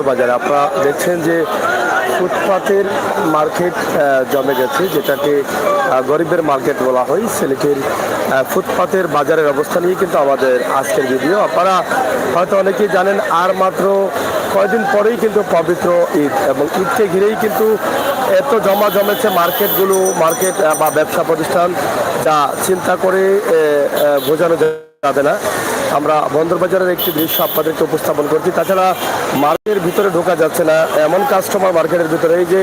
বাজারে আপনারা দেখছেন যে ফুটপাতের মার্কেট জমে গেছে, যেটাকে গরিবের মার্কেট বলা হয়। সিলেটের ফুটপাতের বাজারের অবস্থা নিয়ে কিন্তু আমাদের আজকের ভিডিও। আপনারা হয়তো অনেকেই জানেন আর মাত্র কয়েকদিন পরেই কিন্তু পবিত্র ঈদ, এবং ঈদকে ঘিরেই কিন্তু এত জমেছে মার্কেট বা ব্যবসা প্রতিষ্ঠান, যা চিন্তা করে বোঝানো যাবে না। আমরা বন্দরবাজারের একটি দৃশ্য আপনাদেরকে উপস্থাপন করছি। তাছাড়া মার্কেটের ভিতরে ঢোকা যাচ্ছে না, এমন কাস্টমার মার্কেটের ভিতরে। এই যে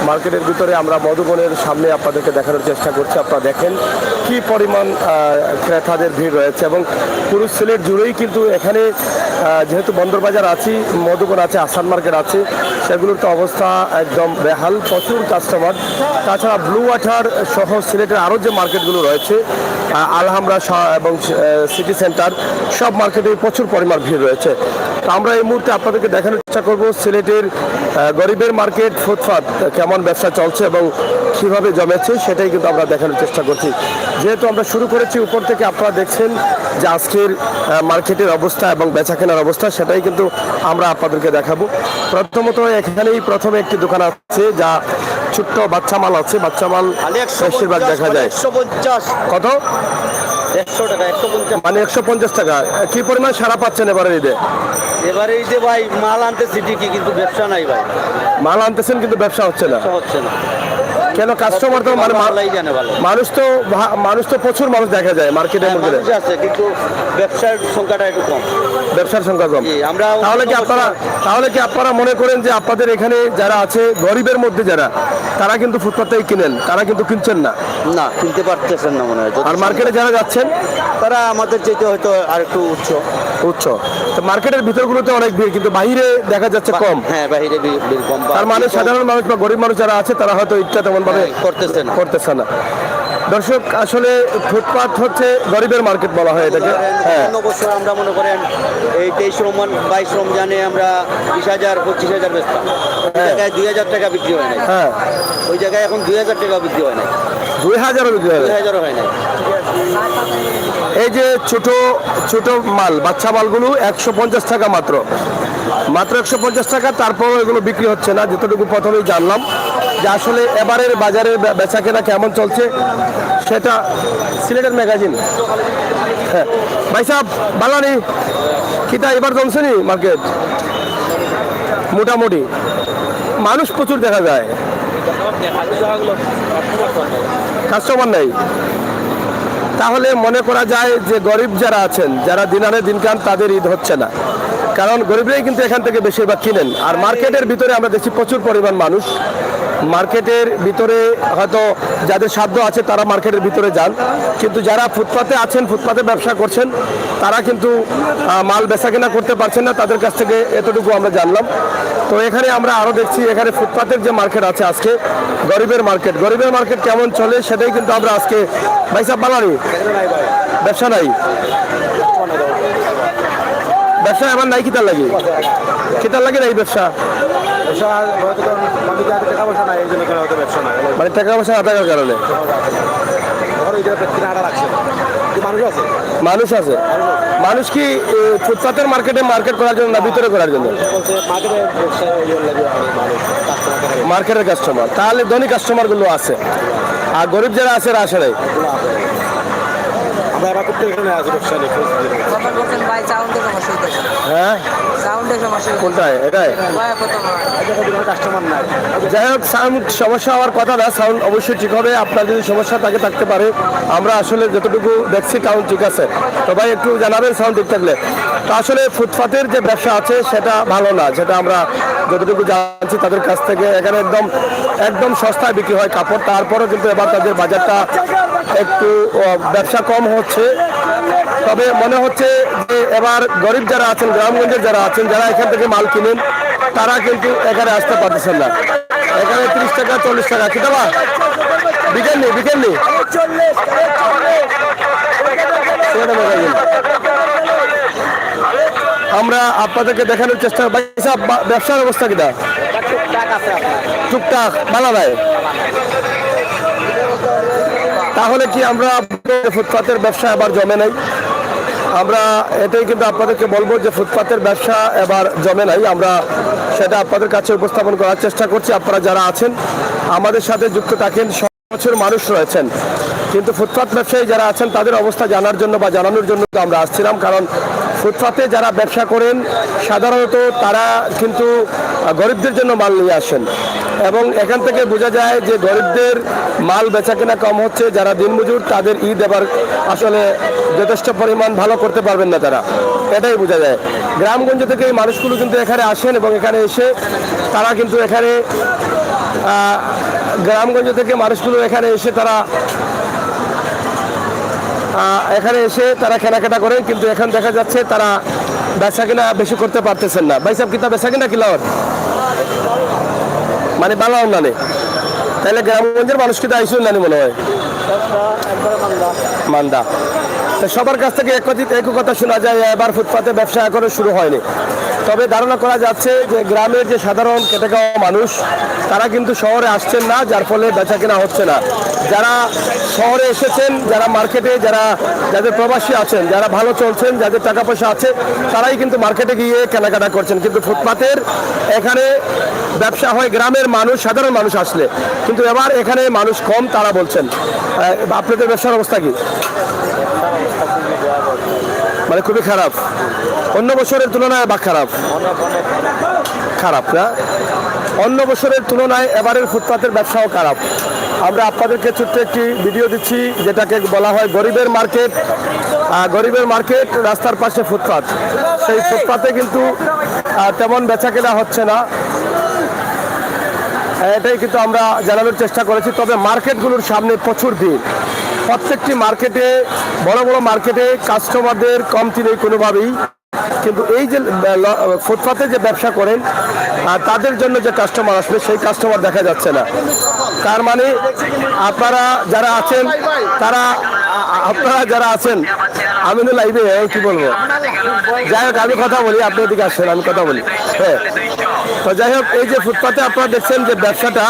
মার্কেটের ভিতরে আমরা মধুবনের সামনে আপনাদেরকে দেখানোর চেষ্টা করছি। আপনারা দেখেন কি পরিমাণ ক্রেতাদের ভিড় রয়েছে, এবং পুরো সিলেট জুড়েই কিন্তু এখানে যেহেতু বন্দরবাজার আছি, মধুবন আছে, আসান মার্কেট আছে, সেগুলোর তো অবস্থা একদম বেহাল, প্রচুর কাস্টমার। তাছাড়া ব্লু ওয়াটার সহ সিলেটের আরও যে মার্কেটগুলো রয়েছে, আলহামরা এবং সিটি সেন্টার, সব মার্কেটে প্রচুর পরিমাণ ভিড় রয়েছে। তো আমরা এই মুহূর্তে আপনাদেরকে দেখানোর চেষ্টা করব সিলেটের গরিবের মার্কেট ফুটপাত কেমন ব্যবসা চলছে এবং কীভাবে জমেছে, সেটাই কিন্তু আমরা দেখানোর চেষ্টা করছি। যেহেতু আমরা শুরু করেছি উপর থেকে, আপনারা দেখছেন যে আজকের মার্কেটের অবস্থা এবং বেচা কেনার অবস্থা, সেটাই কিন্তু আমরা আপনাদেরকে দেখাবো। প্রথমত এখানেই প্রথমে একটি দোকান আছে, যা ছোট্ট বাচ্চা মাল আছে, বাচ্চা মাল বেশিরভাগ দেখা যায়। কত? 100 টাকা, 150 মানে 150 টাকা। কি পরিমাণ সারা পাচ্ছেন এবারে ঈদে? এবারে ঈদে ভাই মাল আনতেছি ঠিকই, কিন্তু ব্যবসা নাই ভাই। মাল আনতেছেন কিন্তু ব্যবসা হচ্ছে না। হচ্ছে না কেন? কাস্টমার তো মানে মানুষ তো প্রচুর মানুষ দেখা যায় মার্কেটের মধ্যে আছে, কিন্তু ব্যবসার সংখ্যাটা একটু কম। ব্যবসার সংখ্যা কম। আমরা তাহলে কি আপনারা মনে করেন যে আপনাদের এখানে যারা আছে গরিবের মধ্যে যারা, তারা কিন্তু ফুটপাতেই কিনেন, তারা কিন্তু কিনছেন না? না, কিনতে পারতেছেন না মনে হয়। আর মার্কেটে যারা যাচ্ছেন তারা আমাদের যেতে হয়তো আর একটু উচ্চ। তো মার্কেটের ভিতরগুলোতে অনেক ভিড়, কিন্তু বাইরে দেখা যাচ্ছে কম। হ্যাঁ, বাইরে ভিড় কম। তার মানে সাধারণ মানুষ বা গরিব মানুষ যারা আছে, তারা হয়তো ইচ্ছা তেমন ভাবে করতেছে না। দর্শক, আসলে ফুটপাত হচ্ছে গরিবের মার্কেট বলা হয় এটাকে। হ্যাঁ, বছর আমরা মনে করেন এই 23 রমজান 22 রমজানে আমরা 20,000 25,000 বেচতাম, ওই জায়গায় 2,000 টাকা বিক্রি হয় না। হ্যাঁ, ওই জায়গায় এখন 2,000 টাকা বিক্রি হয় না, 2,000 বিক্রি হয় না, 2,000 হয় না। এই যে ছোট ছোট মাল, বাচ্চা মালগুলো 150 টাকা মাত্র 150 টাকা। তারপরও এগুলো বিক্রি হচ্ছে না। যতটুকু প্রথমেই জানলাম যে আসলে এবারের বাজারে বেচা কেনা কেমন চলছে, সেটা সিলেটের ম্যাগাজিন। হ্যাঁ ভাই সাহেব, বালানি কিতা এবার জমছে নি মার্কেট? মোটামুটি মানুষ প্রচুর দেখা যায়, কাস্টমার নেই। তাহলে মনে করা যায় যে গরিব যারা আছেন, যারা দিন আনে দিন খান, তাদের ঈদ হচ্ছে না, কারণ গরিবরাই কিন্তু এখান থেকে বেশিরভাগ কিনেন। আর মার্কেটের ভিতরে আমরা দেখছি প্রচুর পরিমাণ মানুষ। মার্কেটের ভিতরে হয়তো যাদের সাধ্য আছে তারা মার্কেটের ভিতরে যান, কিন্তু যারা ফুটপাতে আছেন, ফুটপাতে ব্যবসা করছেন, তারা কিন্তু মাল বেচা কেনা করতে পারছেন না। তাদের কাছ থেকে এতটুকু আমরা জানলাম। তো এখানে আমরা আরও দেখছি, এখানে ফুটপাতের যে মার্কেট আছে আজকে, গরিবের মার্কেট কেমন চলে, সেটাই কিন্তু আমরা আজকে। ভাই সাহেব, বালানি ব্যবসা নাই? ব্যবসা এবার নাই? কিতার লাগে নাই ব্যবসা? মানে টাকা পয়সা না থাকার কারণে মানুষ আছে। মানুষ কি ফুটপাতের মার্কেট করার জন্য না ভিতরে করার জন্য? মার্কেটের কাস্টমার। তাহলে ধনী কাস্টমার গুলো আছে, আর গরিব যারা আছে আসে নাই। হ্যাঁ, কোনটায়? এটাই। যাই হোক, সাউন্ড সমস্যা হওয়ার কথা না, সাউন্ড অবশ্যই ঠিক হবে। আপনার যদি সমস্যা থাকতে পারে, আমরা আসলে যতটুকু দেখছি সাউন্ড ঠিক আছে, তো ভাই একটু জানাবেন সাউন্ড ঠিক থাকলে। তো আসলে ফুটপাতের যে ব্যবসা আছে সেটা ভালো না, যেটা আমরা যতটুকু জানছি তাদের কাছ থেকে। এখানে একদম সস্তায় বিক্রি হয় কাপড়, তারপরেও কিন্তু এবার তাদের বাজারটা একটু ব্যবসা কম হচ্ছে। তবে মনে হচ্ছে যে এবার গরিব যারা আছেন, গ্রামগঞ্জের যারা আছেন, যারা এখান থেকে মাল কিনেন, তারা কিন্তু এখানে আসতে পারতেছেন না। এখানে 30 টাকা 40 টাকা কি দেবা? বিকেননি আমরা আপনাদেরকে দেখানোর চেষ্টা। ব্যবসার অবস্থা কিনা? টুকটাক ভালো ভাই। তাহলে কি আমরা ফুটপাতের ব্যবসা আবার জমে নাই? আমরা এটাই কিন্তু আপনাদেরকে বলবো যে ফুটপাতের ব্যবসা এবার জমে নাই। আমরা সেটা আপনাদের কাছে উপস্থাপন করার চেষ্টা করছি। আপনারা যারা আছেন আমাদের সাথে যুক্ত থাকেন, বছর মানুষ রয়েছেন, কিন্তু ফুটপাত ব্যবসায়ী যারা আছেন তাদের অবস্থা জানার জন্য বা জানানোর জন্য তো আমরা আসছিলাম। কারণ ফুটপাতে যারা ব্যবসা করেন সাধারণত তারা কিন্তু গরিবদের জন্য মাল নিয়ে আসেন, এবং এখান থেকে বোঝা যায় যে গরিবদের মাল বেচা কেনা কম হচ্ছে। যারা দিনমজুর তাদের ঈদ এবার আসলে যথেষ্ট পরিমাণ ভালো করতে পারবেন না তারা, এটাই বোঝা যায়। গ্রামগঞ্জ থেকে এই মানুষগুলো কিন্তু এখানে আসেন এবং এখানে এসে তারা কিন্তু এখানে গ্রামগঞ্জ থেকে মানুষগুলো এখানে এসে তারা কেনাকাটা করেন, কিন্তু এখন দেখা যাচ্ছে তারা বেচা কিনা বেশি করতে পারতেছেন না। ভাই সাহেব কিতা বেচা কিনা কিলাওয়ার মানে বালাও না নেই, তাহলে গ্রামগঞ্জের মানুষ কিন্তু আইসুন নানি মনে হয় মান্দা। তো সবার কাছ থেকে একই কথা শোনা যায়, এবার ফুটপাতে ব্যবসা এখনো শুরু হয়নি। তবে ধারণা করা যাচ্ছে যে গ্রামের যে সাধারণ খেটে খাওয়া মানুষ তারা কিন্তু শহরে আসছেন না, যার ফলে বেচা কেনা হচ্ছে না। যারা শহরে এসেছেন, যারা মার্কেটে, যাদের প্রবাসী আছেন, যারা ভালো চলছেন, যাদের টাকা পয়সা আছে, তারাই কিন্তু মার্কেটে গিয়ে কেনাকাটা করছেন। কিন্তু ফুটপাতের এখানে ব্যবসা হয় গ্রামের মানুষ, সাধারণ মানুষ আসলে, কিন্তু এবার এখানে মানুষ কম তারা বলছেন। আপনাদের ব্যবসার অবস্থা কি? মানে খুবই খারাপ, অন্য বছরের তুলনায় বা খারাপ না? অন্য বছরের তুলনায় এবারের ফুটপাতের ব্যবসাও খারাপ। আমরা আপনাদেরকে ছোট্ট একটি ভিডিও দিচ্ছি যেটাকে বলা হয় গরিবের মার্কেট। গরিবের মার্কেট, রাস্তার পাশে ফুটপাত, সেই ফুটপাতে কিন্তু তেমন বেচা কেনা হচ্ছে না, এটাই কিন্তু আমরা জানানোর চেষ্টা করেছি। তবে মার্কেটগুলোর সামনে প্রচুর ভিড়। প্রত্যেকটি মার্কেটে, বড় বড় মার্কেটে কাস্টমারদের কমতি নেই কোনোভাবেই, কিন্তু এই যে ফুটপাতে যে ব্যবসা করেন তাদের জন্য যে কাস্টমার আসবে সেই কাস্টমার দেখা যাচ্ছে না। তার মানে আপনারা যারা আছেন আমি তো লাইভে কি বলবো, যাই হোক আমি কথা বলি, আপনি এদিকে আসছেন আমি কথা বলি। হ্যাঁ, তো যাই হোক, এই যে ফুটপাতে আপনারা দেখছেন যে ব্যবসাটা,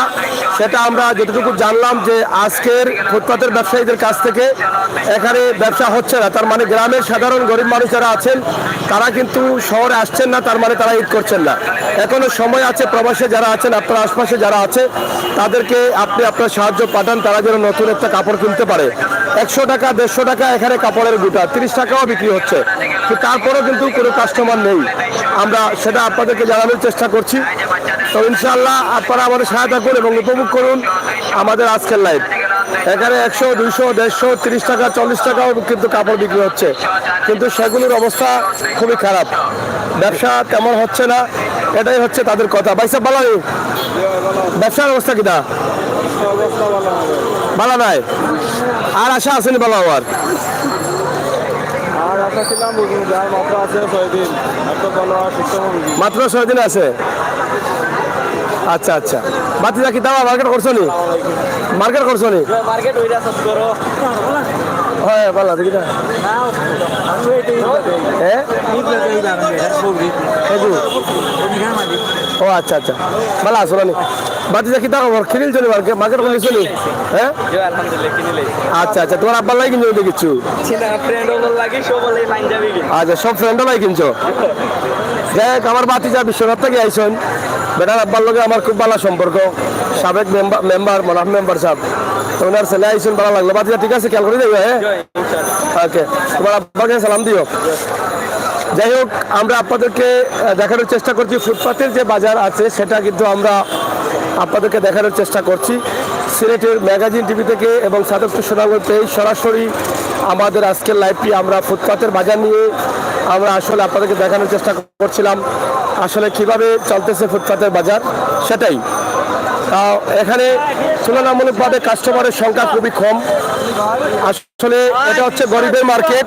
সেটা আমরা যতটুকু জানলাম যে আজকের ফুটপাতের ব্যবসায়ীদের কাছ থেকে এখানে ব্যবসা হচ্ছে না। তার মানে গ্রামের সাধারণ গরিব মানুষ যারা আছেন তারা কিন্তু শহরে আসছেন না, তার মানে তারা ঈদ করছেন না। এখনো সময় আছে, প্রবাসে যারা আছেন, আপনার আশপাশে যারা আছে তাদেরকে আপনি আপনার সাহায্য পাঠান, তারা যেন নতুন একটা কাপড় কিনতে পারে। 100 টাকা 150 টাকা এখানে কাপড়ের গুটা, 30 টাকাও বিক্রি হচ্ছে, তারপরেও কিন্তু কোনো কাস্টমার নেই। আমরা সেটা আপনাদেরকে জানানোর চেষ্টা করছি। তো ইনশাআল্লাহ আপনারা আমাদের সহায়তা করুন এবং উপভোগ করুন আমাদের আজকের লাইভ। এখানে 100, 200, 150, 30 টাকা 40 টাকাও কিন্তু কাপড় বিক্রি হচ্ছে, কিন্তু সেগুলোর অবস্থা খুবই খারাপ, ব্যবসা তেমন হচ্ছে না, এটাই হচ্ছে তাদের কথা। ভাই সাহেব ভালো নেই, ব্যবসার অবস্থা কিনা? ভালো নাই। আর আশা আসেনি ভালো হওয়ার? মাত্র 6 দিন আছে। আচ্ছা আচ্ছা, বাতিজা কি দাও মার্কেট করছো নি? মার্কেট করছো নি? হ্যাঁ ভালো দেখি না। ও আচ্ছা আচ্ছা, ভালো আসো নি। বাতিজা কি দাও কিনিল চলি মার্কেট করলিস নি? হ্যাঁ আচ্ছা আচ্ছা, তোমার আব্বার লাই কিনছো দেখিচ্ছু? আচ্ছা, সব ফ্রেন্ডও লাই কিনছো? যাই হোক, আমার বাতিজা বিশ্বনাথ থেকে আইসন, বেটার আব্বার লগে আমার খুব ভালো সম্পর্ক, সাবেক মেম্বার মনাফ মেম্বার সাহেব, তো ওনার ছেলে আইসন, ভালো লাগলো। বাতিজা ঠিক আছে, খেয়াল করে যাইও। হ্যাঁ ওকে, তোমার আব্বাকে সালাম দিও। যাই হোক, আমরা আপনাদেরকে দেখানোর চেষ্টা করছি ফুটপাতের যে বাজার আছে সেটা কিন্তু আমরা আপনাদেরকে দেখানোর চেষ্টা করছি সিলেটের ম্যাগাজিন টিভি থেকে এবং সাদক সোনাঙ্গল পেজ সরাসরি আমাদের আজকের লাইভটি আমরা ফুটপাতের বাজার নিয়ে আমরা আসলে আপনাদেরকে দেখানোর চেষ্টা করছিলাম আসলে কিভাবে চলতেছে ফুটপাতের বাজার সেটাই। এখানে তুলনামূলকভাবে কাস্টমারের সংখ্যা খুবই কম। আসলে এটা হচ্ছে গরিবের মার্কেট।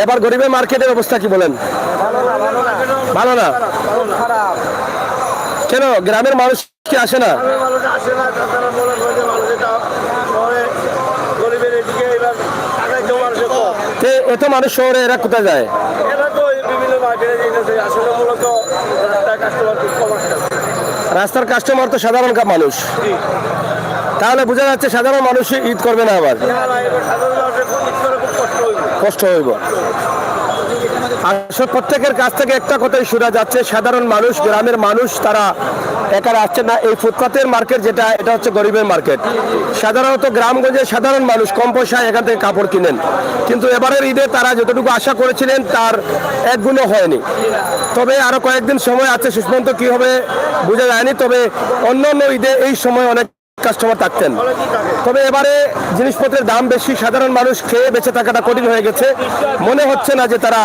এবার গরিবের মার্কেটের অবস্থা কি বলেন? ভালো না? কেন গ্রামের মানুষ কি আসে না? এত মানুষ শহরে, এরা কোথায় যায়? রাস্তার কাস্টমার তো সাধারণ মানুষ, তাহলে বোঝা যাচ্ছে সাধারণ মানুষ ঈদ করবে না, আবার কষ্ট হইব। আসলে প্রত্যেকের কাছ থেকে একটা কথাই শোনা যাচ্ছে, সাধারণ মানুষ, গ্রামের মানুষ তারা এখানে আসছে না। এই ফুটপাতের মার্কেট যেটা, এটা হচ্ছে গরিবের মার্কেট। সাধারণত গ্রামগঞ্জে সাধারণ মানুষ কম পয়সায় এখান থেকে কাপড় কিনেন, কিন্তু এবারের ঈদে তারা যতটুকু আশা করেছিলেন তার এক গুণও হয়নি। তবে আরো কয়েকদিন সময় আছে, শেষ পর্যন্ত কি হবে বোঝা যায়নি। তবে অন্য অন্য ঈদে এই সময় অনেক কাস্টমার থাকতেন, তবে এবারে জিনিসপত্রের দাম বেশি, সাধারণ মানুষ খেয়ে বেঁচে থাকাটা কঠিন হয়ে গেছে। মনে হচ্ছে না যে তারা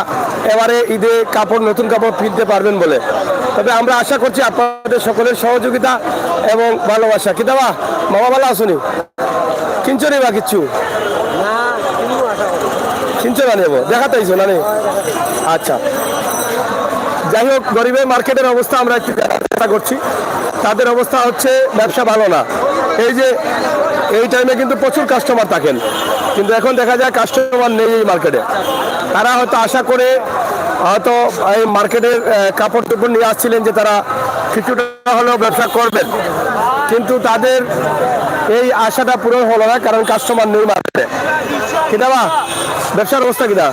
এবারে ঈদে কাপড়, নতুন কাপড় কিনতে পারবেন বলে। তবে আমরা আশা করছি আপনাদের সকলের সহযোগিতা এবং ভালোবাসা। কি দেওয়া মামা ভালো আসুনি, কিনছো নি বা কিচ্ছু কিনছো না নেবো, দেখাতেইছো না নে? আচ্ছা, যাই হোক, গরিবের মার্কেটের অবস্থা আমরা একটু দেখার চেষ্টা করছি। তাদের অবস্থা হচ্ছে ব্যবসা ভালো না। এই যে এই টাইমে কিন্তু প্রচুর কাস্টমার থাকেন, কিন্তু এখন দেখা যায় কাস্টমার নেই এই মার্কেটে। তারা হয়তো আশা করে হয়তো এই মার্কেটের কাপড় টুপড় নিয়ে আসছিলেন যে তারা কিছুটা হলেও ব্যবসা করবেন, কিন্তু তাদের এই আশাটা পূরণ হলো না, কারণ কাস্টমার নেই মার্কেটে। কিনা বা ব্যবসার অবস্থা কিনা?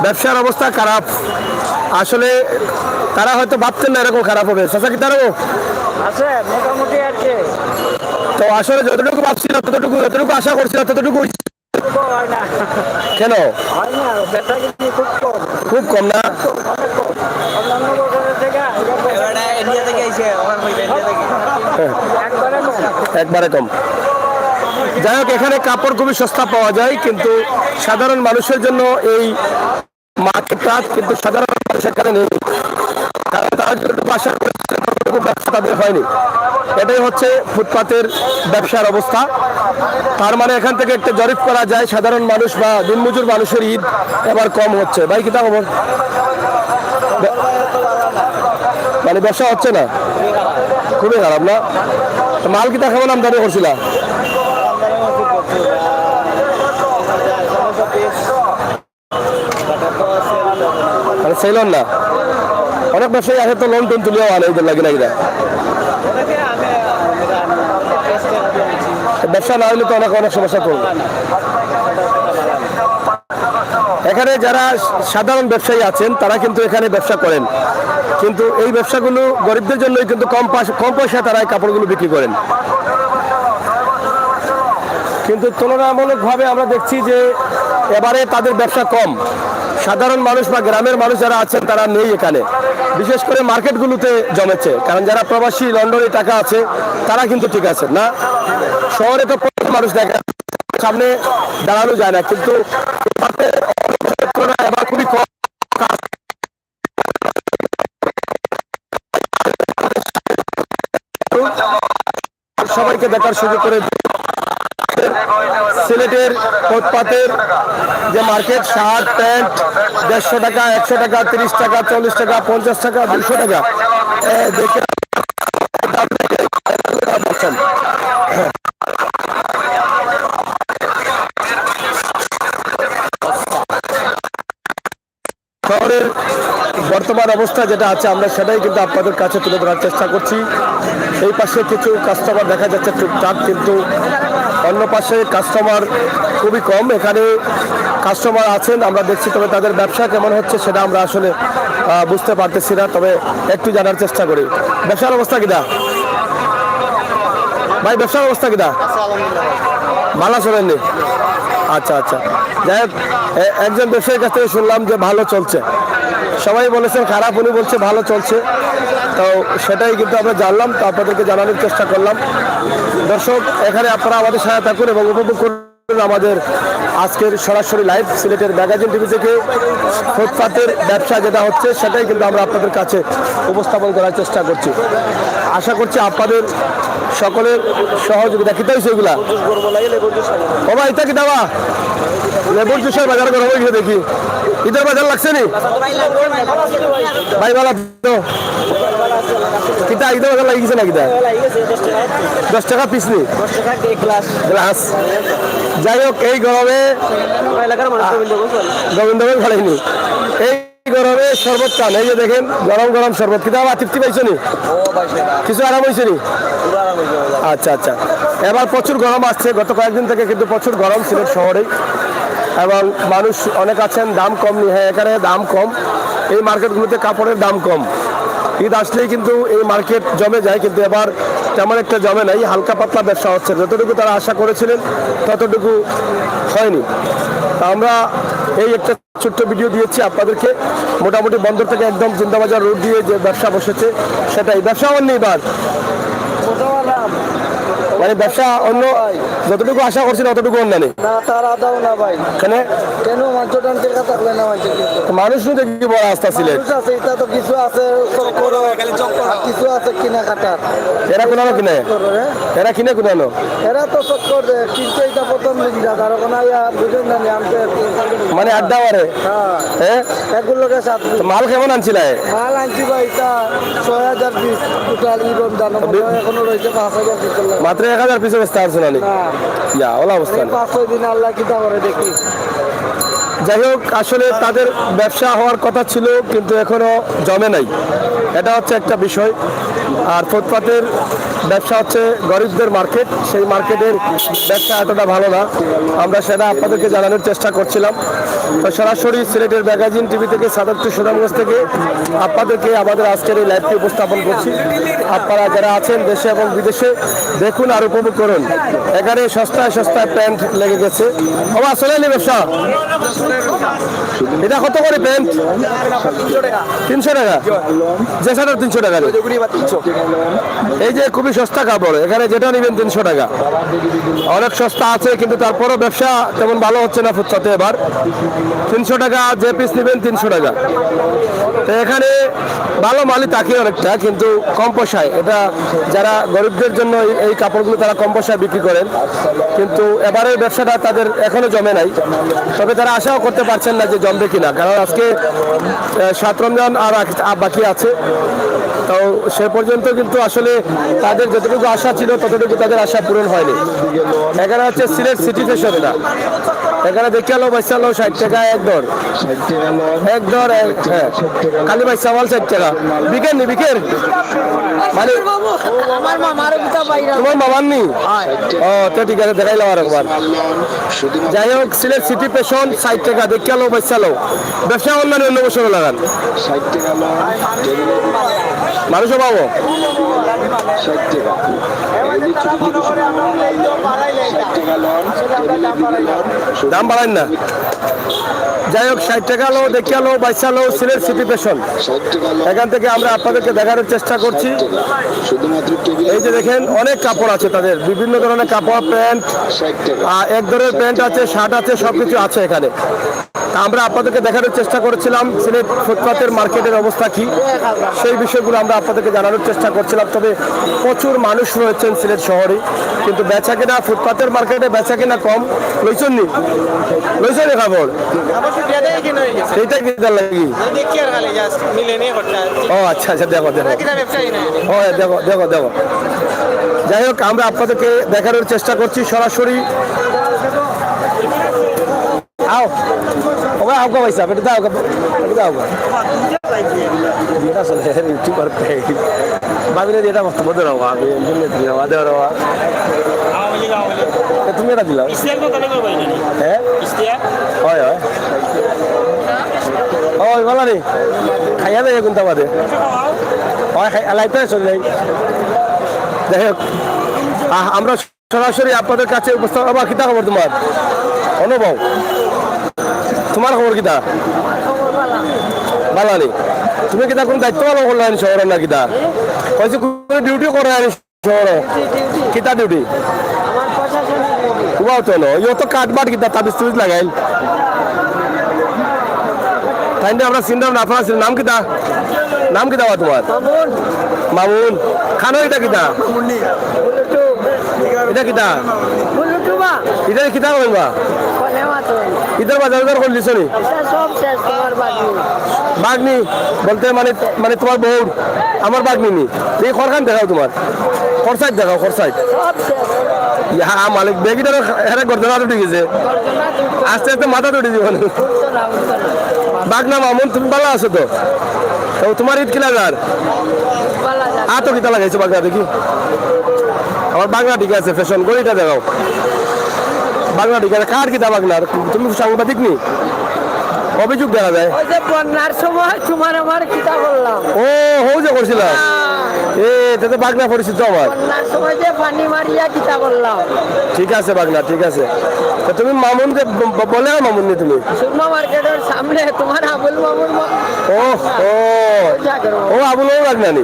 ব্যবসার অবস্থা খারাপ। আসলে তারা হয়তো ভাবতেন না এরকম খারাপ হবে। চাচা কি তারও আছে মোটামুটি আছে, তো আসলে যতটুকু ভাবছিল ততটুকু, যতটুকু আশা করছিল ততটুকু হয় না, কেন হয় না, ব্যবসা কিন্তু খুব কম, খুব কম না? অনেক কম। অন্যান্য বছরের থেকে ইন্ডিয়া থেকে এসে একবারে কম। একবারে কম। যাই হোক, এখানে কাপড় খুবই সস্তা পাওয়া যায়, কিন্তু সাধারণ মানুষের জন্য এই মার্কেটটা কিন্তু সাধারণ মানুষ এখানে নেই, কারণ তারা যতটুকু আশা করেছিলেন ততটুকু ব্যবসা তাদের হয়নি। এটাই হচ্ছে ফুটপাতের ব্যবসার অবস্থা। তার মানে এখান থেকে একটা জরিপ করা যায়, সাধারণ মানুষ বা দিনমজুর মানুষের ঈদ এবার কম হচ্ছে। ভাই কিতা খবর? মানে ব্যবসা হচ্ছে না, খুবই খারাপ না? মাল কিতা কেমন আমদানি করছিলা? মানে সেলন না, অনেক ব্যবসায়ী আছে তো লোন টোন তুলেও আনে ওদের লাগে না। ব্যবসা না হলে তো অনেক অনেক সমস্যা পড়বে। এখানে যারা সাধারণ ব্যবসায়ী আছেন তারা কিন্তু এখানে ব্যবসা করেন, কিন্তু এই ব্যবসাগুলো গরিবদের জন্যই কিন্তু কম পয়সা তারা এই কাপড়গুলো বিক্রি করেন। কিন্তু তুলনামূলকভাবে আমরা দেখছি যে এবারে তাদের ব্যবসা কম। সাধারণ মানুষ বা গ্রামের মানুষ যারা আছেন তারা নেই এখানে, বিশেষ করে মার্কেটগুলোতে জমেছে। কারণ যারা প্রবাসী লন্ডনে টাকা আছে তারা কিন্তু ঠিক আছে না, শহরে তো প্রচুর মানুষ দেখা সামনে দাঁড়ানো যায় না, কিন্তু এবার খুবই কম। সবাইকে দেখার সুযোগ করে সিলেটের ফুটপাতের যে মার্কেট, শার্ট প্যান্ট 150 টাকা, 100 টাকা, 30 টাকা, 40 টাকা, 50 টাকা, 200 টাকা দেখে শহরের বর্তমান অবস্থা যেটা আছে আমরা সেটাই কিন্তু আপনাদের কাছে তুলে ধরার চেষ্টা করছি। এই পাশে কিছু কাস্টমার দেখা যাচ্ছে টুকটাক, কিন্তু অন্য পাশে কাস্টমার খুবই কম। এখানে কাস্টমার আছেন আমরা দেখছি, তবে তাদের ব্যবসা কেমন হচ্ছে সেটা আমরা আসলে বুঝতে পারতেছি না। তবে একটু জানার চেষ্টা করি। ব্যবসার অবস্থা কিনা ভাই? ব্যবসার অবস্থা কিনা? ভালো চলেননি? আচ্ছা আচ্ছা, যাই হোক, একজন ব্যবসায়ীর কাছ থেকে শুনলাম যে ভালো চলছে। সবাই বলেছেন খারাপ, উনি বলছে ভালো চলছে। তো সেটাই কিন্তু আমরা জানলাম, তো আপনাদেরকে জানানোর চেষ্টা করলাম। দর্শক, এখানে আপনারা আমাদের সাথে থাকুন এবং উপভোগ করুন আমাদের আজকের সরাসরি লাইভ সিলেটের ম্যাগাজিন টিভি থেকে। ফুটপাতের ব্যবসা যেটা হচ্ছে সেটাই কিন্তু আমরা আপনাদের কাছে উপস্থাপন করার চেষ্টা করছি। আশা করছি আপনাদের সকলের সহযোগিতা। কিতা হয়েছে এগুলা? ও ভাই, এটা কি দেওয়া লেবুর জুসের বাজার করা হয়ে দেখি, ঈদের বাজার লাগছে নি ভাই? ভালো তো কিতা ঈদের বাজার লাগিয়েছে না? কিতা 10 টাকা পিস নি গ্লাস। যাই হোক, এই গরমে গোবিন্দগঞ্জ ভালোইনি, এই গরমে শরবত চান, এই যে দেখেন গরম গরম শরবত, কিন্তু আবার তৃপ্তি পাইছো নি? কিছু আরাম হয়েছে নি? আচ্ছা আচ্ছা, এবার প্রচুর গরম আসছে, গত কয়েকদিন থেকে কিন্তু প্রচুর গরম সিলেট শহরে, এবং মানুষ অনেক আছেন দাম কম নিয়ে। হ্যাঁ, এখানে দাম কম, এই মার্কেটগুলোতে কাপড়ের দাম কম। ঈদ আসলেই কিন্তু এই মার্কেট জমে যায়, কিন্তু এবার তেমন একটা জমে নাই, হালকা পাতলা ব্যবসা হচ্ছে। যতটুকু তারা আশা করেছিলেন ততটুকু হয়নি। তা আমরা এই একটা ছোট্ট ভিডিও দিয়েছি আপনাদেরকে, মোটামুটি বন্দর থেকে একদম জিন্দাবাজার রোড দিয়ে যে ব্যবসা বসেছে সেটাই। ব্যবসা অন্য এবার মানে ব্যবসা অন্য, যতটুকু আশা করছি ততটুকু অন্য নেই না, তার আদাও না ভাই। কেন কেন মাংস টানতে থাকলে না মানুষের মানুষ নিয়ে দেখি বড় আস্থা ছিলেন, মানুষ আছে, এটা তো কিছু আছে আর কিছু আছে কিনা কাটার। এরা কোনানো কিনে, এরা কিনে কোনানো, এরা তো চক্কর দেয়, কিন্তু এটা প্রথম দিন যাত আর ওখানে বুঝেন না আমতে মানে আড্ডা মারে। হ্যাঁ, এগুলোকে সাত তো মাল কেমন আনছিলে? মাল আনছি ভাই, তা ৬,০০০ পিস টোটাল ইরম দানো এখনো রয়েছে ৫,০০০ পিস। মাত্র 1000 পিসে বেচতে পারছো না? ইয়া ওলা অবস্থা। ৫-৬ দিন আল্লাহ কিতা করে দেখি। যাই হোক, আসলে তাদের ব্যবসা হওয়ার কথা ছিল কিন্তু এখনো জমে নাই, এটা হচ্ছে একটা বিষয়। আর ফুটপাতের ব্যবসা হচ্ছে গরিবদের মার্কেট, সেই মার্কেটের ব্যবসা এতটা ভালো না, আমরা সেটা আপনাদেরকে জানানোর চেষ্টা করছিলাম। তো সরাসরি সিলেটের ম্যাগাজিন টিভি থেকে সাদাতপুর সুনামগঞ্জ থেকে আপনাদেরকে আমাদের আজকের এই লাইভটি উপস্থাপন করছি। আপনারা যারা আছেন দেশে এবং বিদেশে দেখুন আর উপভোগ করুন। এখানে সস্তায় সস্তায় প্যান্ট লেগে গেছে। ও আসলে ব্যবসা এটা কত করে প্যান্ট? 300 টাকা, যে সাটার 300 টাকা। এই যে খুবই সস্তা কাপড়, এখানে যেটা নেবেন 300 টাকা, অনেক সস্তা আছে, কিন্তু তারপরও ব্যবসা তেমন ভালো হচ্ছে না ফুটপাতে। এবার 300 টাকা যে পিস নেবেন 300 টাকা। তো এখানে ভালো মালই থাকে অনেকটা, কিন্তু কম পয়সায়। এটা যারা গরিবদের জন্য এই কাপড়গুলো তারা কম পয়সায় বিক্রি করেন, কিন্তু এবারের ব্যবসাটা তাদের এখনো জমে নাই। তবে তারা আশাও করতে পারছেন না যে জমবে কিনা, কারণ আজকে 7 রমজান আর বাকি আছে। তো সে পর্যন্ত কিন্তু আসলে তাদের যতটুকু আশা ছিল ততটুকু তাদের আশা পূরণ হয়নি। এখানে হচ্ছে সিলেট সিটি ফ্যাশন, এটা এখানে দেখে আলো বাইশা আলো 60 টাকা এক দর, এক দর। হ্যাঁ, কালি বাইশা মাল 60 টাকা। বিকের নি বিকের মানে আমার মামার পিতা বাইরা তোমার মামার নি? ও তো ঠিক আছে, দেখাইলাম আর একবার। যাই হোক, সিলেট সিটি ফ্যাশন 60 টাকা দেখে আলো বাইশা আলো। ব্যবসা অন্যান্য অন্য বছর লাগান 60 টাকা মানুষও পাবো। দাম বাড়ান না। যাই হোক, 60 টাকা লো দেখে আলো বাইশা আলো সিলেট সিটি ফ্যাশন। এখান থেকে আমরা আপনাদেরকে দেখানোর চেষ্টা করছি। এই যে দেখেন, অনেক কাপড় আছে তাদের, বিভিন্ন ধরনের কাপড়, প্যান্ট, এক ধরনের প্যান্ট আছে, শার্ট আছে, সবকিছু আছে এখানে। তা আমরা আপনাদেরকে দেখানোর চেষ্টা করেছিলাম সিলেট ফুটপাতের মার্কেটের অবস্থা কি, সেই বিষয়গুলো আমরা আপনাদেরকে জানানোর চেষ্টা করছিলাম। তবে প্রচুর মানুষ রয়েছেন সিলেট শহরে, কিন্তু বেচা কেনা ফুটপাতের মার্কেটে বেচা কেনা কম। লইছেন নি? লইছেন নি কাপড়? সেইটা কিনা লাগি? ও আচ্ছা আচ্ছা, দেখো দেখো, ও দেখো দেখো দেখো। যাই হোক, আমরা আপনাদেরকে দেখানোর চেষ্টা করছি সরাসরি। आओ ओके आपका पैसा बेटा दाओ बेटा आओ बेटा चल है यूट्यूब पर पे बाबी ने देता मत बदल रहा अभी इनने दिया वादे रहा तुम मेरा दिला इस्तिया को तले को भाई है इस्तिया ओए ओए ओए वाला नहीं खाया दे कुंता बादे ओए लाइट पे चल जाए দেখো আমরা সরাসরি আপনাদের কাছে উপস্থাপন। আবার কিতা খবর তোমার অনুভব? তোমার খবর কিতা? ভালো নেই। তুমি কিতা কোন দায়িত্ব পালন করলে আনি শহরে না কিতা? কইছে কোন ডিউটি করে আনি শহরে? কিতা ডিউটি? কুবাও তো না, ইও তো কাটবাট কিতা তাবিজ তুবিজ লাগাইল। তাইলে আমরা চিন্তাম না, আপনার নাম কিতা? নাম কিতা তোমার? মামুন। মামুন খানো এটা কিতা? এটা কিতা? এটা কিতা কইবা? ইদার বাজার বাজার করলিছ নি? বাগনি বলতে মানে মানে তোমার বউ আমার বাগনি নি? এই খরখান দেখাও, তোমার খরচাইট দেখাও, খরচাইট। ইহা মালিক বেগিটার হেরে গর্দনা উঠে গেছে, আস্তে আস্তে মাথা উঠে দিব। বাগনা মামুন তুমি ভালো আছো তো? তো তোমার ঈদ কিনা যার তো কিতা লাগাইছো বাগনা দেখি? আমার বাগনা ঠিক আছে, ফ্যাশন গড়িটা দেখাও। বাগনা ঠিক আছে, কার কিতা বাগনার? তুমি সাংবাদিক নি? অভিযোগ দেখা যায়। ওই যে বন্যার সময় তোমার আমার কিতা বললাম, ও হৌ যে করছিলাম তাতে বাগনা পরিচিত আমার। বন্যার সময় যে পানি মারিয়া কিতা বললাম। ঠিক আছে বাগনা, ঠিক আছে। তো তুমি মামুন যে বলে না মামুন নি তুমি? সুরমা মার্কেটের সামনে তোমার আবুল মামুর ও ও ও আবুল বাগনা নি?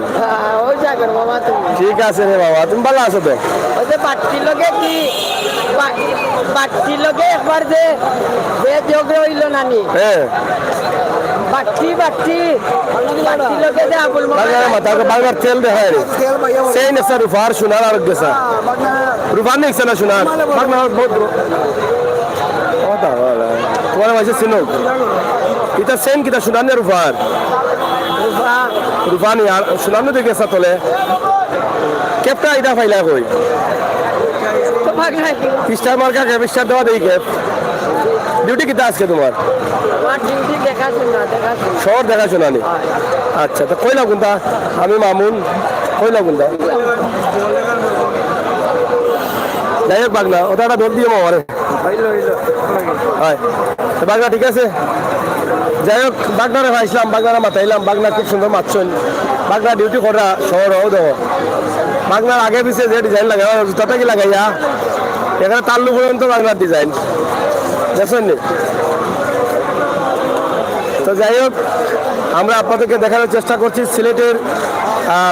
ওই জায়গার বাবা তুমি। ঠিক আছে রে বাবা, তুমি ভালো আছো তো? ওই যে বাট্টি লগে কি বাট্টি লগে একবার যে যোগ রইল নানি, হ্যাঁ বাট্টি বাট্টি বাট্টি লগে যে আবুল বাগনা মাথা বাগনার তেল দেখায় রে। সেই নেশা রুফার সোনার আর গেছা রুফার নেই না সোনার বাগনা বহুত তোমার মাঝে চিনো এটা সেম কিতা সোনার নে রুফার? রুফানি আর সোনার নে গেছা তলে কেপটা এটা ফাইলা কই পিস্টার মার্কা কে পিস্টার দেওয়া দেই কেপ ডিউটি কিতা আজকে তোমার? ডিউটি দেখাশোনা দেখাশোনা শহর দেখাশোনা নি? আচ্ছা তো কইলা কোনটা? আমি মামুন কইলা কোনটা? যাই হোক বাগনা ওটা একটা দৌড় দিয়ে মারে হয় তো বাগনা ঠিক আছে। যাই হোক বাগনারে ভাইছিলাম, বাগনারা মাথাইলাম, বাগনা খুব সুন্দর মারছেন। বাগনা ডিউটি করা শহরও দেবো। বাগনার আগে পিছিয়ে যে ডিজাইন লাগাই জুতাটা কি লাগাইয়া এখানে তাল্লু পর্যন্ত বাগনার ডিজাইন দেখছেন নি? তো যাই হোক আমরা আপনাদেরকে দেখানোর চেষ্টা করছি সিলেটের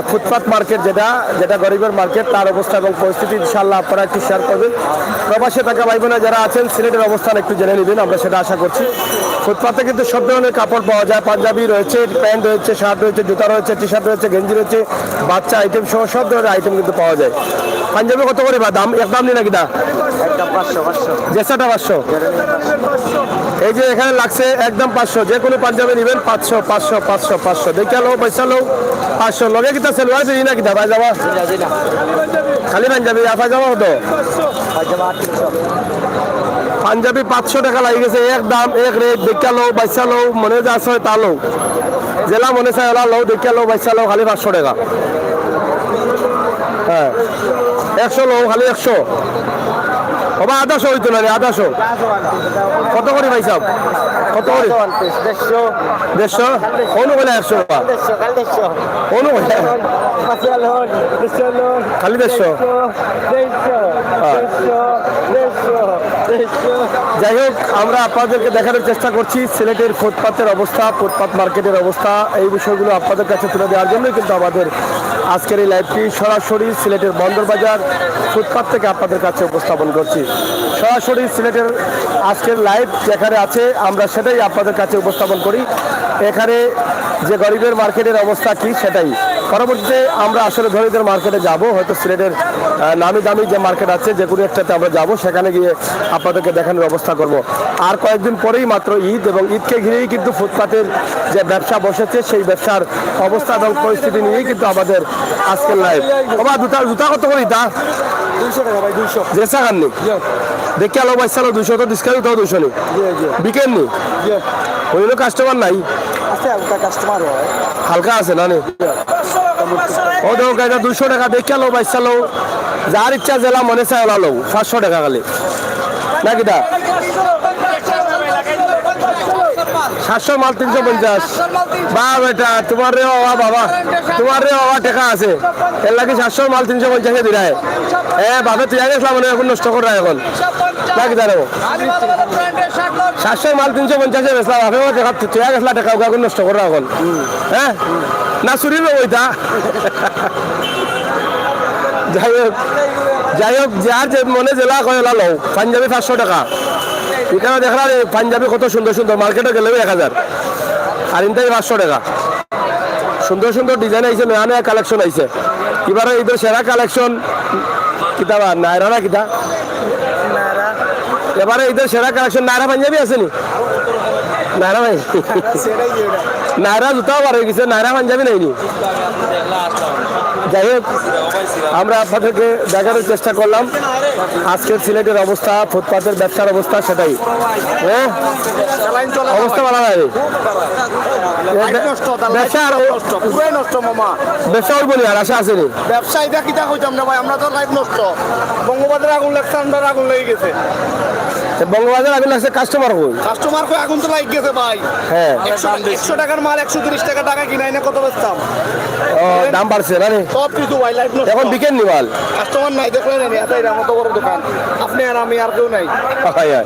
ফুটপাত মার্কেট, যেটা গরিবের মার্কেট, তার অবস্থা এবং পরিস্থিতি ইনশাআল্লাহ আপনারা একটু শেয়ার করবেন। প্রবাসে থাকা ভাই বোনেরা যারা আছেন সিলেটের অবস্থান একটু জেনে নেবেন, আমরা সেটা আশা করছি। ফুটপাতে কিন্তু সব ধরনের কাপড় পাওয়া যায়, পাঞ্জাবি রয়েছে, প্যান্ট রয়েছে, শার্ট রয়েছে, জুতা রয়েছে, টি শার্ট রয়েছে, গেঞ্জি রয়েছে, বাচ্চা আইটেম সহ সব ধরনের আইটেম কিন্তু পাওয়া যায়। পাঞ্জাবি কত করে বা দাম? একদম নেই নাকি দা? জেসাটা 500। এই যে এখানে লাগছে একদম 500, যে কোনো পাঞ্জাবি নেবেন 500 500 500 500 দেখে লো পয়সা লো 500 লগে কিতা সেলওয়ার দিই না কিতা ভাই যাবা খালি পাঞ্জাবি আফা যাবা হতো পাঞ্জাবি 500 টাকা লাগে গেছে, এক দাম এক রেট দেখে লো পয়সা লো মনে যা আছে তা লো, জেলা মনে চাই ওলা লো দেখে লো পয়সা লো খালি 500 টাকা। হ্যাঁ 100 লো খালি 100 বাবা 800 হইতো না রে 800 কত করে ভাই সাহেব? কত করে? 150 অনু বলে 100 টাকা অনু বলে খালি 150। যাই হোক আমরা আপনাদেরকে দেখানোর চেষ্টা করছি সিলেটের ফুটপাতের অবস্থা, ফুটপাত মার্কেটের অবস্থা, এই বিষয়গুলো আপনাদের কাছে তুলে দেওয়ার জন্যই কিন্তু আমাদের আজকের এই লাইভটি সরাসরি সিলেটের বন্দরবাজার ফুটপাত থেকে আপনাদের কাছে উপস্থাপন করছি। সরাসরি সিলেটের আজকের লাইভ যেখানে আছে আমরা সেটাই আপনাদের কাছে উপস্থাপন করি। এখানে যে গরিবের মার্কেটের অবস্থা কি সেটাই। পরবর্তীতে আমরা আসলে ধনীদের মার্কেটে যাব, হয়তো সিলেটের নামি দামি যে মার্কেট আছে যে কোনো একটাতে আমরা যাব, সেখানে গিয়ে আপনাদেরকে দেখানোর ব্যবস্থা করব। আর কয়েকদিন পরেই মাত্র ঈদ, এবং ঈদকে ঘিরেই কিন্তু ফুটপাতের যে ব্যবসা বসেছে সেই ব্যবসার অবস্থা এবং পরিস্থিতি নিয়েই কিন্তু আমাদের আজকের লাইভ। বাবা জুতা কত করে? তা 200 টাকা ভাই। 200 জেসা খাননি দেখে আলো বাইশ সালো 200 তো ডিসকাউন্ট তো 200 নি বিকেন নি হইল কাস্টমার নাই কাস্টমার হালকা আছে না নি ও দেখো গাড়িটা 200 টাকা দেখে আলো বাইশ সালো যার ইচ্ছা জেলা মনে চাই ওলা লো 500 টাকা খালি নাকি দা 700 মাল 350 বা বেটা তোমার রে বাবা তোমার রে বাবা টাকা আছে এর লাগে 700 মাল 350 এ দিরায় বাবা তুই আগে মানে এখন নষ্ট করে এখন নাকি জানো 700 মাল 350 এ বেচলা বাবা টাকা তুই আগে টাকা এখন নষ্ট করে এখন হ্যাঁ না চুরিবে ওইটা যাই হোক যার যে মনে জেলা কয় লো পাঞ্জাবি 500 টাকা এখানে দেখলাম পাঞ্জাবি কত সুন্দর সুন্দর মার্কেটে গেলে 1000 আর ইনটাই 500 টাকা সুন্দর সুন্দর ডিজাইন আইছে নয়া নয়া কালেকশন আইছে এবারে ঈদের সেরা কালেকশন কিতা বা নায়রা না কিতা এবারে ঈদের সেরা কালেকশন নায়রা পাঞ্জাবি আছে নি নায়রা ভাই নায়রা জুতাও বার হয়ে গেছে নায়রা পাঞ্জাবি নাই নি যাই হোক আমরা আপনাদেরকে দেখানোর চেষ্টা করলাম আজকের সিলেটের অবস্থা, ফুটপাতের ব্যবসার অবস্থা, সেটাই হ্যাঁ অবস্থা ভালো নাই ব্যবসা ওই বলি আর আশা আসেনি ব্যবসায়ীটা কিতা কইতাম না ভাই, আমরা তো লাইফ নষ্ট। বঙ্গবাজারে আগুন লাগছে, আমরা আগুন লেগে গেছে। বঙ্গবাজার আগুন লাগছে, কাস্টমার কই? কাস্টমার কই আগুন তো লাগ গেছে ভাই। হ্যাঁ 100 টাকার মাল 130 টাকা কিনাই না, কত বেচতাম? ও দাম বাড়ছে না রে, সব কিছু ভাই লাইফ নষ্ট। এখন বিকেন নি মাল, কাস্টমার নাই, দেখলেন না এত এর মতো বড় দোকান, আপনি আর আমি আর কেউ নাই। হয়, হয়।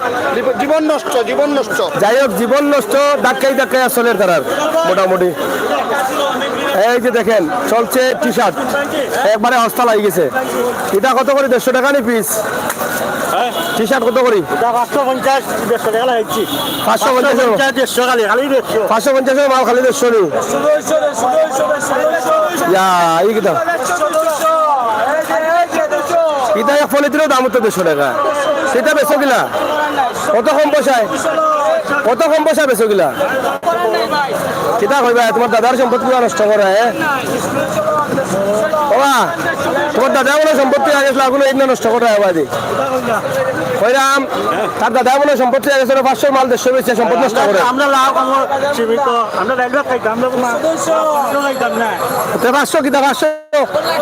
জীবন নষ্ট, জীবন নষ্ট। যাই হোক জীবন নষ্ট, ধাক্কাই আসলে তার মোটামুটি। এই যে দেখেন চলছে টি শার্ট, একবারে হস্তা লাগি গেছে। এটা কত করে? 150 টাকা নি পিস। টি শার্ট কত করি? 550 150 টাকা লাগছি। 550 150 খালি 150। 550 মাল খালি 150 নি। ইয়া এই কিটা এটা এক ফলে দিলেও দাম হতো 150 টাকা। সেটা বেচো গিলা কত কম পয়সায়, কত কম পয়সায় বেচো গিলা? কিতা কইবা তোমার দাদার সম্পত্তি নষ্ট করে? বাবা তোমার দাদা বলে সম্পত্তি আগে আগুলো এগুলো নষ্ট করে আবাদি কইরাম, তার দাদা বলে সম্পত্তি আগে 500 মাল 150 বেচে সম্পত্তি নষ্ট করে। আমরা লাভ আমার সীমিত, আমরা রেগুলার খাইতাম, আমরা কোনো খাইতাম না। 500 কিতা 500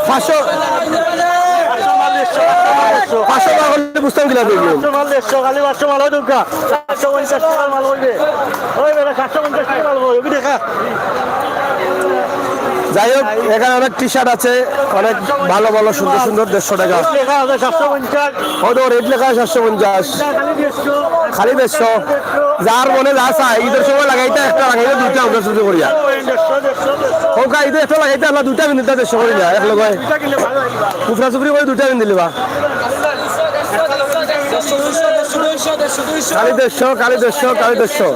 500 টাকা হলে বুঝতাম কিনা দেখি। 150 খালি 500 মাল হয় দুর্গা, 450 টাকার মাল হইবে। ওই বেটা 450 টাকার মাল হইবে দেখা। যাই হোক এখানে অনেক টি শার্ট আছে, অনেক ভালো ভালো সুন্দর সুন্দর 150 টাকা। লেখা আছে 750, হয়তো রেট লেখা 750, খালি 150। যার মনে যা চায় ঈদের সময় লাগাইতে একটা লাগাইতে দুইটা আমরা শুরু করিয়া হোকা ঈদের একটা লাগাইতে আমরা দুইটা বিন্দুটা 150 করি না এক লগাই কুফরা চুফরি করে দুইটা বিন দিলি বা কালি 150 কালি 150 কালি 150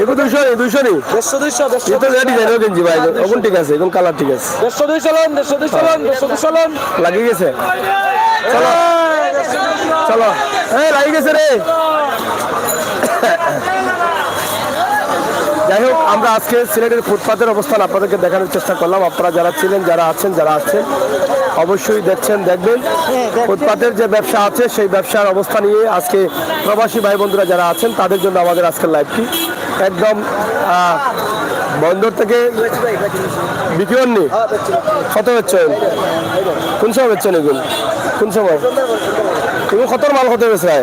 এগুলো 200 নি 200 এটা রেডি যাই গেঞ্জি ভাই ওগুন ঠিক আছে, এগুন কালার ঠিক আছে। 150 চলন লাগিয়ে গেছে, চলো চলো এই লাগিয়ে গেছে রে। যাই হোক আমরা আজকে সিলেটের ফুটপাতের অবস্থান আপনাদেরকে দেখানোর চেষ্টা করলাম। আপনারা যারা ছিলেন, যারা আছেন, যারা আসছেন অবশ্যই দেখছেন, দেখবেন ফুটপাতের যে ব্যবসা আছে সেই ব্যবসার অবস্থা নিয়ে আজকে প্রবাসী ভাই বন্ধুরা যারা আছেন তাদের জন্য আমাদের আজকের লাইভটি একদম বন্দর থেকে বিক্রি হননি। কত বেচছেন? কোন সময় বেচছেন এগুলো? কোন সময় এগুলো কত মাল কত বেচে?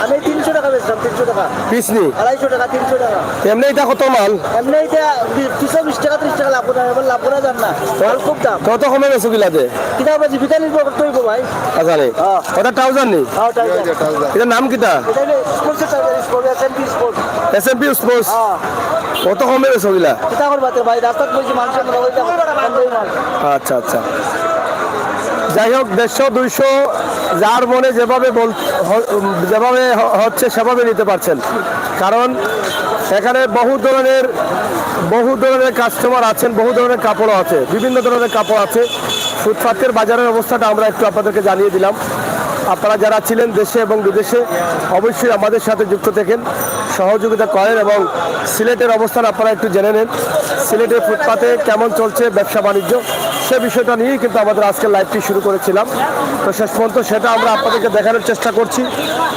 আমি 300 টাকা বেচলাম, 300 টাকা পিস নি 250 টাকা, 300 টাকা। এমনি এটা কত মাল? এমনি এটা 220 টাকা 30 টাকা লাভ না, এবার লাভ করা যান না, মাল খুব দাম। কত কমে বেচো গিলাতে? কিতা বাজি বিটা নির্ভর করতে হইব ভাই। আচ্ছা নি ওটা ট্রাউজার নি, হ্যাঁ টাকা এটার নাম কিটা? এটা স্পোর্টস টাকা, sports SMP sports. SMP sports. হ্যাঁ কত কমে বেচো গিলা? কিতা করবাতে ভাই, রাস্তাত বইছি মানুষের মনে হইতা বন্ধই মাল। আচ্ছা আচ্ছা যাই হোক 150 200 যার মনে যেভাবে যেভাবে হচ্ছে সেভাবে নিতে পারছেন, কারণ এখানে বহু ধরনের কাস্টমার আছেন, বহু ধরনের কাপড়ও আছে, বিভিন্ন ধরনের কাপড় আছে। ফুটপাতের বাজারের অবস্থাটা আমরা একটু আপনাদেরকে জানিয়ে দিলাম। আপনারা যারা ছিলেন দেশে এবং বিদেশে অবশ্যই আমাদের সাথে যুক্ত থাকেন, সহযোগিতা করেন এবং সিলেটের অবস্থান আপনারা একটু জেনে নেন। সিলেটের ফুটপাতে কেমন চলছে ব্যবসা বাণিজ্য সে বিষয়টা নিয়েই কিন্তু আমাদের আজকের লাইভটি শুরু করেছিলাম। তো শেষ পর্যন্ত সেটা আমরা আপনাদেরকে দেখানোর চেষ্টা করছি।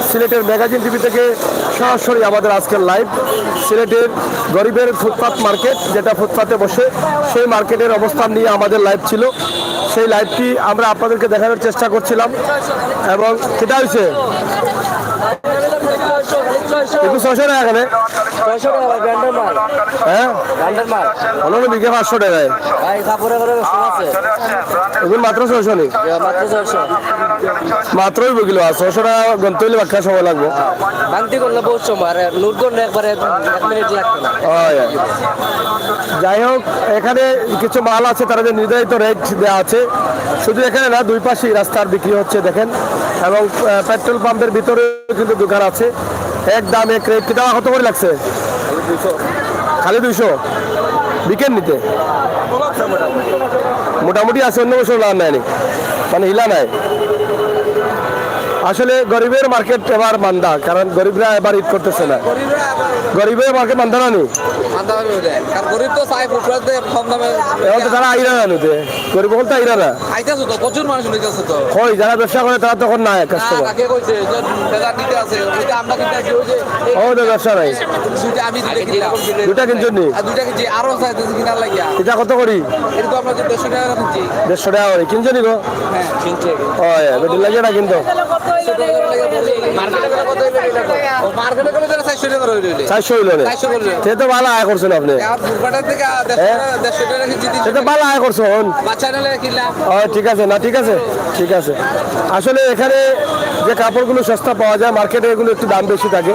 সিলেটের ম্যাগাজিন টিভি থেকে সরাসরি আমাদের আজকের লাইভ সিলেটের গরিবের ফুটপাত মার্কেট, যেটা ফুটপাতে বসে সেই মার্কেটের অবস্থান নিয়ে আমাদের লাইভ ছিল। সেই লাইভটি আমরা আপনাদেরকে দেখানোর চেষ্টা করছিলাম এবং সেটা হয়েছে একটু 600 টাকা এখানে 600 টাকা ভাই, ব্র্যান্ডের মাল, হ্যাঁ ব্র্যান্ডের মাল অন্য দিকে 500 টাকায় ভাই। কাপড়ে করে ব্যবসা আছে এগুলো মাত্র 600 নি, মাত্র 600। মাত্রই বকিল 600 টাকা গন্তে হইলে বাক্কা সময় লাগবে। বাংতি করলে বহুত সময়, আর নোট করলে একবারে 1 মিনিট লাগবে না। যাই হোক এখানে কিছু মাল আছে, তারা যে নির্ধারিত রেট দেওয়া আছে। শুধু এখানে না, দুই পাশেই রাস্তার বিক্রি হচ্ছে দেখেন, এবং পেট্রোল পাম্পের ভিতরে কিন্তু দোকান আছে। এক দাম এক রেট। কিনা কত করে লাগছে? খালি 200 বিকেন নিতে মোটামুটি আছে, অন্য বছর লাভ নেয়নি, মানে হিলা নাই। আসলে গরিবের মার্কেট এবার মান্দা, কারণ গরিবরা এবার ঈদ করতেছে না। গরিবের মার্কেট মানতে না নি গরিব তো চাই ফুটপাতে কম দামে এখন তো তারা আইরা না নিতে গরিব বলতে আইরা না আইতাছো তো প্রচুর মানুষ লইতাছে তো হয় যারা ব্যবসা করে তারা তখন নাই কাস্টমার কাকে কইছে যে টাকা দিতে আছে ওইটা আমরা কিনতে আছি ওই যে ও তো ব্যবসা নাই দুইটা আমি দুইটা কিনলাম দুটা কিনছেন নি আর দুইটা কিনছি আরো চাইতেছি কিনার লাগিয়া এটা কত করি এটা তো আমরা যে 150 টাকা কিনছি 150 টাকা করে কিনছো নি গো হ্যাঁ কিনছে ও বেটি লাগে না কিন্তু মার্কেটে কত হইবে এটা ও মার্কেটে কত 400 টাকা হইলো 400 হইলো না 400 করলে সে তো ভালো আয় করছেন আপনি আর ফুটপাতের থেকে 150 টাকা কিনছি সে তো ভালো আয় করছেন বাচ্চা নিলে কিনলাম ও ঠিক আছে না ঠিক আছে ঠিক আছে আসলে এখানে যে কাপড়গুলো সস্তা পাওয়া যায় মার্কেটে এগুলো একটু দাম বেশি থাকে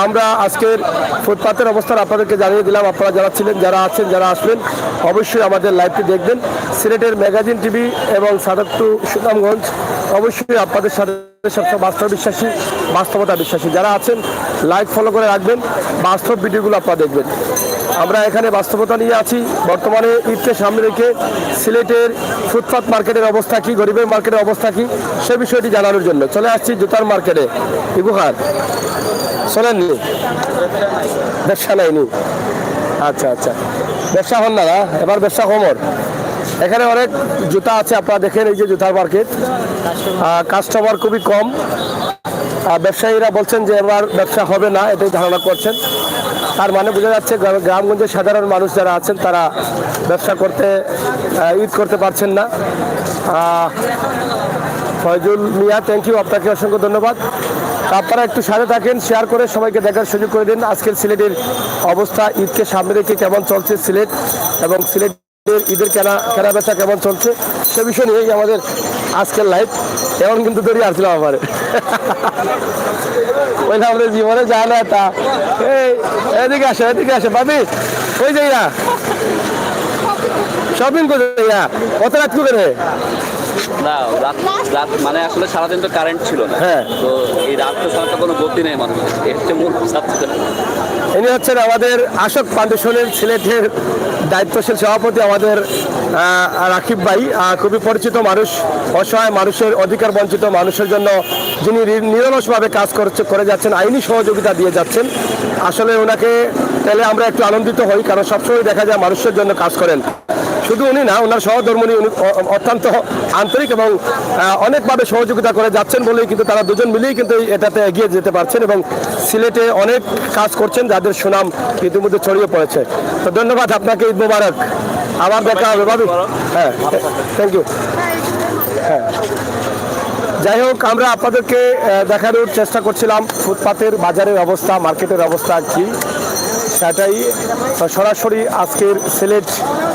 আমরা আজকের ফুটপাতের অবস্থান আপনাদেরকে জানিয়ে দিলাম আপনারা যারা ছিলেন যারা আছেন যারা আসবেন অবশ্যই আমাদের লাইভটি দেখবেন সিলেটের ম্যাগাজিন টিভি এবং সাদাতটু সুনামগঞ্জ অবশ্যই আপনাদের সাথে সবসময় বাস্তব বিশ্বাসী বাস্তবতা বিশ্বাসী যারা আছেন লাইক ফলো করে রাখবেন বাস্তব ভিডিওগুলো আপনারা দেখবেন আমরা এখানে বাস্তবতা নিয়ে আছি বর্তমানে ঈদকে সামনে রেখে সিলেটের ফুটপাত মার্কেটের অবস্থা কি গরিবের মার্কেটের অবস্থা কি সে বিষয়টি জানানোর জন্য চলে আসছি জুতার মার্কেটে ইবুখার শোনেননি ব্যবসা নাইনি আচ্ছা আচ্ছা ব্যবসা হন না এবার ব্যবসা কমর এখানে অনেক জুতা আছে আপনারা দেখেন এই যে জুতার মার্কেট কাস্টমার খুবই কম ব্যবসায়ীরা বলছেন যে এবার ব্যবসা হবে না এটাই ধারণা করছেন তার মানে বোঝা যাচ্ছে গ্রামগঞ্জের সাধারণ মানুষ যারা আছেন তারা ব্যবসা করতে ঈদ করতে পারছেন না ফয়জুল মিয়া থ্যাংক ইউ আপনাকে অসংখ্য ধন্যবাদ আপনারা একটু সাথে থাকেন শেয়ার করে সবাইকে দেখার সুযোগ করে দিন আজকের সিলেটের অবস্থা ঈদকে সামনে রেখে কেমন চলছে সিলেট এবং সিলেটের ঈদের কেনা বেচা কেমন চলছে সে বিষয় নিয়েই আমাদের আজকের লাইভ এমন কিন্তু দড়িয়ে আসছিলাম আমার ওইটা আমাদের জীবনে যায় না তা এদিকে আসে ভাবি ওই যাইয়া শপিং করে যাইয়া কত রাত করে না রাত মানে আসলে সারাদিন তো কারেন্ট ছিল না হ্যাঁ তো এই রাত তো সারা কোনো গতি নেই মানুষের এর হচ্ছে মূল সাবজেক্ট ইনি হচ্ছেন আমাদের আশোক ফাউন্ডেশনের সিলেটের দায়িত্বশীল সভাপতি আমাদের রাকিব ভাই খুবই পরিচিত মানুষ অসহায় মানুষের অধিকার বঞ্চিত মানুষের জন্য যিনি নিরলসভাবে কাজ করে যাচ্ছেন আইনি সহযোগিতা দিয়ে যাচ্ছেন আসলে ওনাকে পেলে আমরা একটু আনন্দিত হই কারণ সবসময় দেখা যায় মানুষের জন্য কাজ করেন শুধু উনি না ওনার সহধর্মিণী উনি অত্যন্ত আন্তরিক এবং অনেকভাবে সহযোগিতা করে যাচ্ছেন বলেই কিন্তু তারা দুজন মিলেই কিন্তু এটাতে এগিয়ে যেতে পারছেন এবং সিলেটে অনেক কাজ করছেন যাদের সুনাম ইতিমধ্যে ছড়িয়ে পড়েছে তো ধন্যবাদ আপনাকে ঈদ মোবারক আবার দেখা হবে ভাবি হ্যাঁ থ্যাংক ইউ হ্যাঁ যাই হোক আমরা আপনাদেরকে দেখানোর চেষ্টা করছিলাম ফুটপাতের বাজারের অবস্থা মার্কেটের অবস্থা কি সেটাই সরাসরি আজকের সিলেট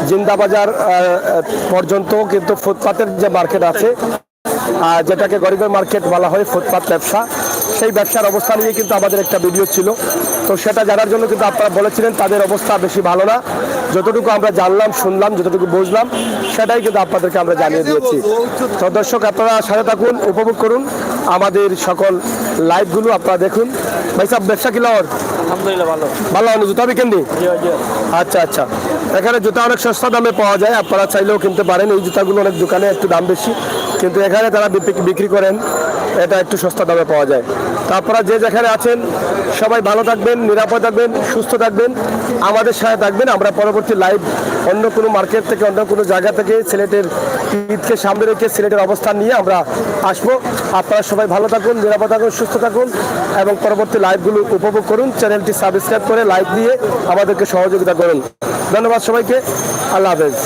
জিন্দাবাজার পর্যন্ত কিন্তু ফুটপাতের যে মার্কেট আছে যেটাকে গরিবের মার্কেট বলা হয় ফুটপাত ব্যবসা সেই ব্যবসার অবস্থা নিয়ে কিন্তু আমাদের একটা ভিডিও ছিল তো সেটা জানার জন্য কিন্তু আপনারা বলেছিলেন তাদের অবস্থা বেশি ভালো না যতটুকু আমরা জানলাম শুনলাম যতটুকু বুঝলাম সেটাই কিন্তু আপনাদেরকে আমরা জানিয়ে দিয়েছি তো দর্শক আপনারা সাথে থাকুন উপভোগ করুন আমাদের সকল লাইভগুলো আপনারা দেখুন ভাই সাহেব ব্যবসা কি লওয়ার আলহামদুলিল্লাহ ভালো ভালো জুতা বিকেন দি আচ্ছা আচ্ছা এখানে জুতা অনেক সস্তা দামে পাওয়া যায় আপনারা চাইলেও কিনতে পারেন এই জুতাগুলো অনেক দোকানে একটু দাম বেশি কিন্তু এখানে তারা বিক্রি করেন এটা একটু সস্তা দামে পাওয়া যায় তো আপনারা যে যেখানে আছেন সবাই ভালো থাকবেন নিরাপদ থাকবেন সুস্থ থাকবেন আমাদের সাথে থাকবেন আমরা পরবর্তী লাইভ অন্য কোনো মার্কেট থেকে অন্য কোনো জায়গা থেকে সিলেটের ঈদকে সামনে রেখে সিলেটের অবস্থান নিয়ে আমরা আসবো আপনারা সবাই ভালো থাকুন নিরাপদ থাকুন সুস্থ থাকুন এবং পরবর্তী লাইভগুলো উপভোগ করুন চ্যানেলটি সাবস্ক্রাইব করে লাইক দিয়ে আমাদেরকে সহযোগিতা করুন ধন্যবাদ সবাইকে আল্লাহ হাফেজ